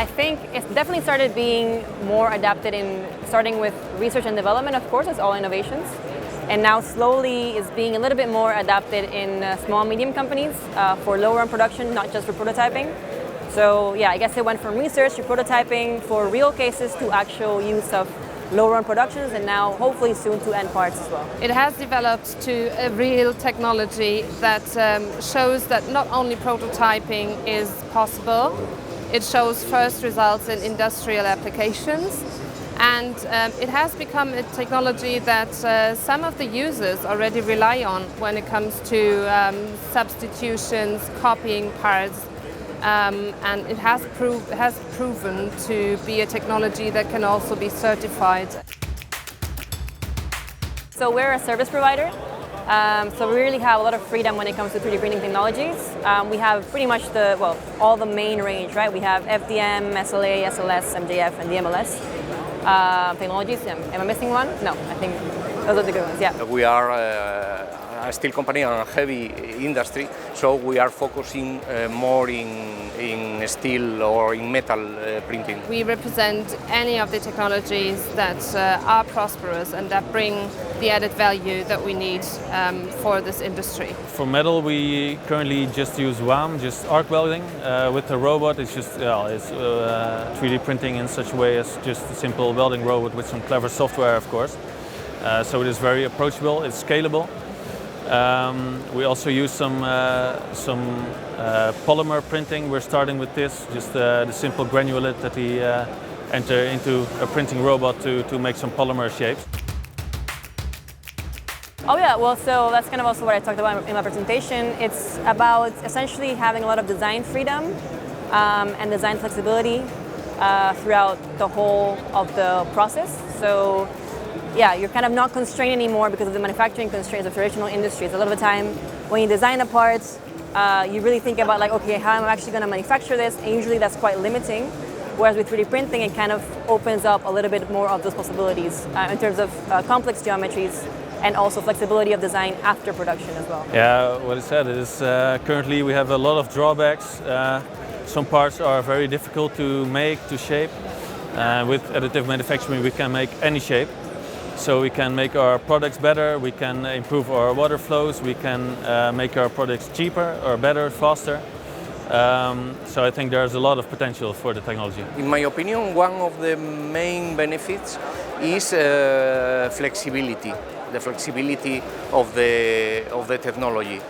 I think it's definitely started being more adapted in starting with research and development, of course, as all innovations. And now slowly is being a little bit more adapted in small, medium companies for low-run production, not just for prototyping. So yeah, I guess it went from research to prototyping for real cases to actual use of low-run productions, and now hopefully soon to end parts as well. It has developed to a real technology that shows that not only prototyping is possible, it shows first results in industrial applications, and it has become a technology that some of the users already rely on when it comes to substitutions, copying parts. And it has proven to be a technology that can also be certified. So we're a service provider, so we really have a lot of freedom when it comes to 3D printing technologies. We have pretty much all the main range, right? We have FDM, SLA, SLS, MJF, and DMLS technologies. Am I missing one? No, I think those are the good ones, yeah. We are a steel company and a heavy industry, so we are focusing more in steel or in metal printing. We represent any of the technologies that are prosperous and that bring the added value that we need for this industry. For metal, we currently just use WAM, just arc welding. With the robot, it's just 3D printing in such a way as just a simple welding robot with some clever software, of course. So it is very approachable, it's scalable. We also use some polymer printing. We're starting with this, just the simple granulate that we enter into a printing robot to make some polymer shapes. Oh yeah, well, so that's kind of also what I talked about in my presentation. It's about essentially having a lot of design freedom and design flexibility throughout the whole of the process. So yeah, you're kind of not constrained anymore because of the manufacturing constraints of traditional industries. A lot of the time, when you design a part, you really think about like, okay, how am I actually going to manufacture this? And usually that's quite limiting. Whereas with 3D printing, it kind of opens up a little bit more of those possibilities in terms of complex geometries and also flexibility of design after production as well. Yeah, what I said is currently we have a lot of drawbacks. Some parts are very difficult to make, to shape. With additive manufacturing, we can make any shape. So we can make our products better, we can improve our water flows, we can make our products cheaper or better, faster. So I think there's a lot of potential for the technology. In my opinion, one of the main benefits is flexibility, the flexibility of the technology.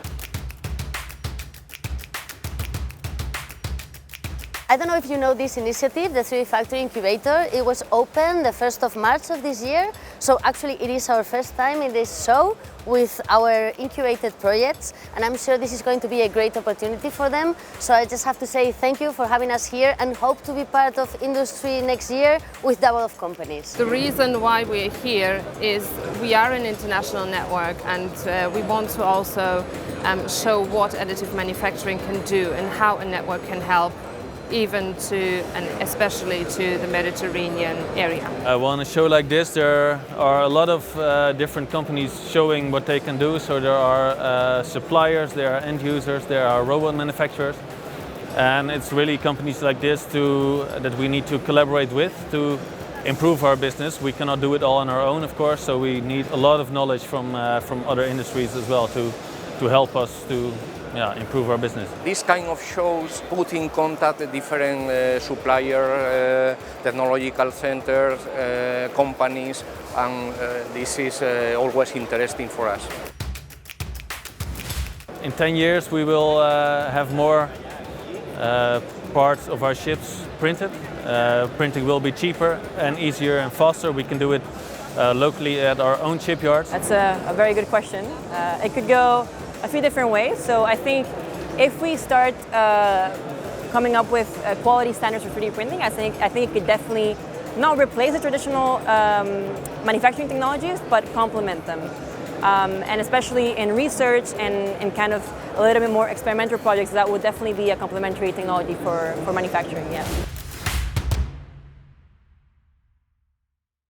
I don't know if you know this initiative, the 3D Factory Incubator. It was open the 1st of March of this year. So actually it is our first time in this show with our incubated projects, and I'm sure this is going to be a great opportunity for them. So I just have to say thank you for having us here and hope to be part of industry next year with double of companies. The reason why we're here is we are an international network, and we want to also show what additive manufacturing can do and how a network can help even to and especially to the Mediterranean area. On a show like this, there are a lot of different companies showing what they can do. So there are suppliers, there are end users, there are robot manufacturers, and it's really companies like this that we need to collaborate with to improve our business. We cannot do it all on our own, of course, so we need a lot of knowledge from other industries as well to help us to improve our business. These kind of shows put in contact different supplier, technological centers, companies, and this is always interesting for us. In 10 years we will have more parts of our ships printed. Printing will be cheaper and easier and faster. We can do it locally at our own shipyards. That's a very good question. It could go a few different ways. So I think if we start coming up with quality standards for 3D printing, I think it could definitely not replace the traditional manufacturing technologies, but complement them. And especially in research and kind of a little bit more experimental projects, that would definitely be a complementary technology for manufacturing, yeah.